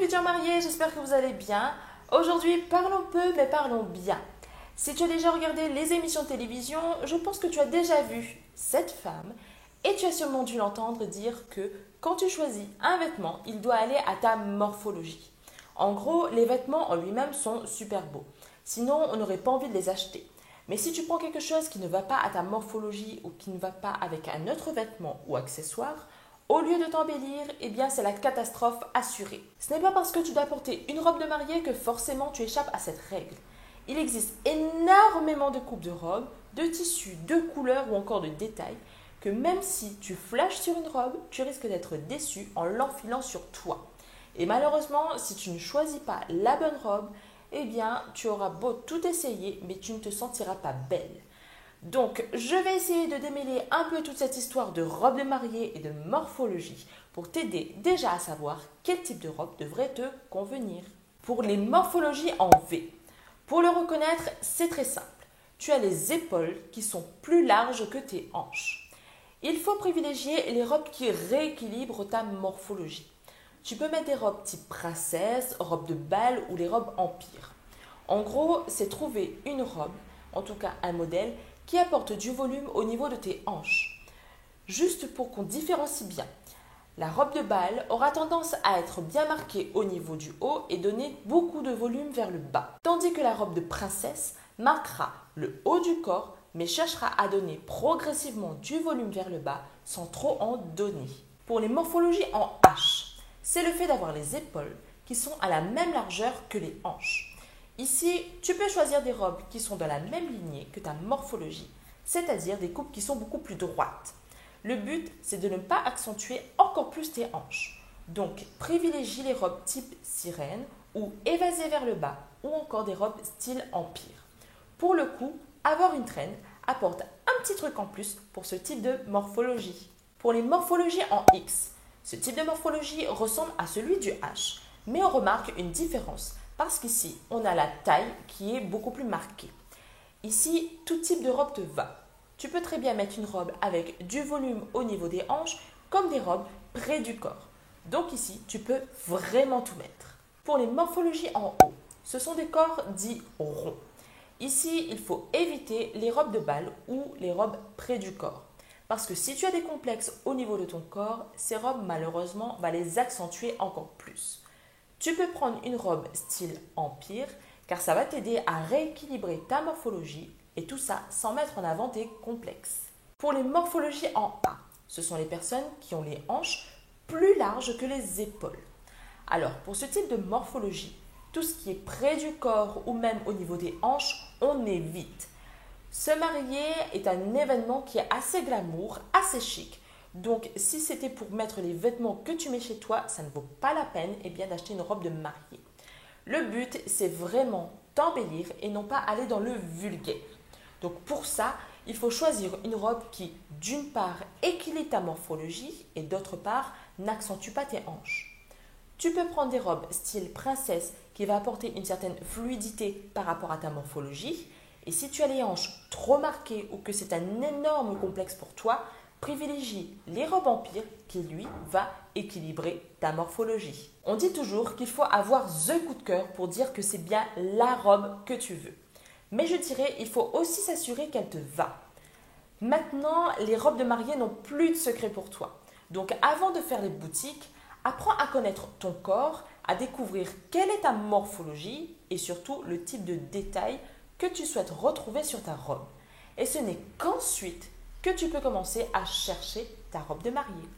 futurs mariés, j'espère que vous allez bien. Aujourd'hui, parlons peu mais parlons bien. Si tu as déjà regardé les émissions de télévision, je pense que tu as déjà vu cette femme et tu as sûrement dû l'entendre dire que quand tu choisis un vêtement, il doit aller à ta morphologie. En gros, les vêtements en lui-même sont super beaux. Sinon, on n'aurait pas envie de les acheter. Mais si tu prends quelque chose qui ne va pas à ta morphologie ou qui ne va pas avec un autre vêtement ou accessoire, au lieu de t'embellir, eh bien c'est la catastrophe assurée. Ce n'est pas parce que tu dois porter une robe de mariée que forcément tu échappes à cette règle. Il existe énormément de coupes de robes, de tissus, de couleurs ou encore de détails que même si tu flashes sur une robe, tu risques d'être déçu en l'enfilant sur toi. Et malheureusement, si tu ne choisis pas la bonne robe, eh bien tu auras beau tout essayer, mais tu ne te sentiras pas belle. Donc, je vais essayer de démêler un peu toute cette histoire de robe de mariée et de morphologie pour t'aider déjà à savoir quel type de robe devrait te convenir. Pour les morphologies en V, pour le reconnaître, c'est très simple. Tu as les épaules qui sont plus larges que tes hanches. Il faut privilégier les robes qui rééquilibrent ta morphologie. Tu peux mettre des robes type princesse, robe de bal ou les robes empire. En gros, c'est trouver une robe, en tout cas un modèle, qui apporte du volume au niveau de tes hanches. Juste pour qu'on différencie bien. La robe de bal aura tendance à être bien marquée au niveau du haut et donner beaucoup de volume vers le bas. Tandis que la robe de princesse marquera le haut du corps mais cherchera à donner progressivement du volume vers le bas sans trop en donner. Pour les morphologies en H, c'est le fait d'avoir les épaules qui sont à la même largeur que les hanches. Ici, tu peux choisir des robes qui sont dans la même lignée que ta morphologie, c'est-à-dire des coupes qui sont beaucoup plus droites. Le but, c'est de ne pas accentuer encore plus tes hanches. Donc, privilégie les robes type sirène ou évasées vers le bas ou encore des robes style empire. Pour le coup, avoir une traîne apporte un petit truc en plus pour ce type de morphologie. Pour les morphologies en X, ce type de morphologie ressemble à celui du H, mais on remarque une différence. Parce qu'ici, on a la taille qui est beaucoup plus marquée. Ici, tout type de robe te va. Tu peux très bien mettre une robe avec du volume au niveau des hanches, comme des robes près du corps. Donc ici, tu peux vraiment tout mettre. Pour les morphologies en haut, ce sont des corps dits ronds. Ici, il faut éviter les robes de bal ou les robes près du corps. Parce que si tu as des complexes au niveau de ton corps, ces robes, malheureusement, vont les accentuer encore plus. Tu peux prendre une robe style empire car ça va t'aider à rééquilibrer ta morphologie et tout ça sans mettre en avant tes complexes. Pour les morphologies en A, ce sont les personnes qui ont les hanches plus larges que les épaules. Alors pour ce type de morphologie, tout ce qui est près du corps ou même au niveau des hanches, on évite. Se marier est un événement qui est assez glamour, assez chic. Donc, si c'était pour mettre les vêtements que tu mets chez toi, ça ne vaut pas la peine d'acheter une robe de mariée. Le but, c'est vraiment t'embellir et non pas aller dans le vulgaire. Donc, pour ça, il faut choisir une robe qui, d'une part, équilibre ta morphologie et d'autre part, n'accentue pas tes hanches. Tu peux prendre des robes style princesse qui va apporter une certaine fluidité par rapport à ta morphologie. Et si tu as les hanches trop marquées ou que c'est un énorme complexe pour toi, privilégie les robes empire qui, lui, va équilibrer ta morphologie. On dit toujours qu'il faut avoir the coup de cœur pour dire que c'est bien la robe que tu veux. Mais je dirais, il faut aussi s'assurer qu'elle te va. Maintenant, les robes de mariée n'ont plus de secret pour toi. Donc avant de faire les boutiques, apprends à connaître ton corps, à découvrir quelle est ta morphologie et surtout le type de détail que tu souhaites retrouver sur ta robe. Et ce n'est qu'ensuite que tu peux commencer à chercher ta robe de mariée.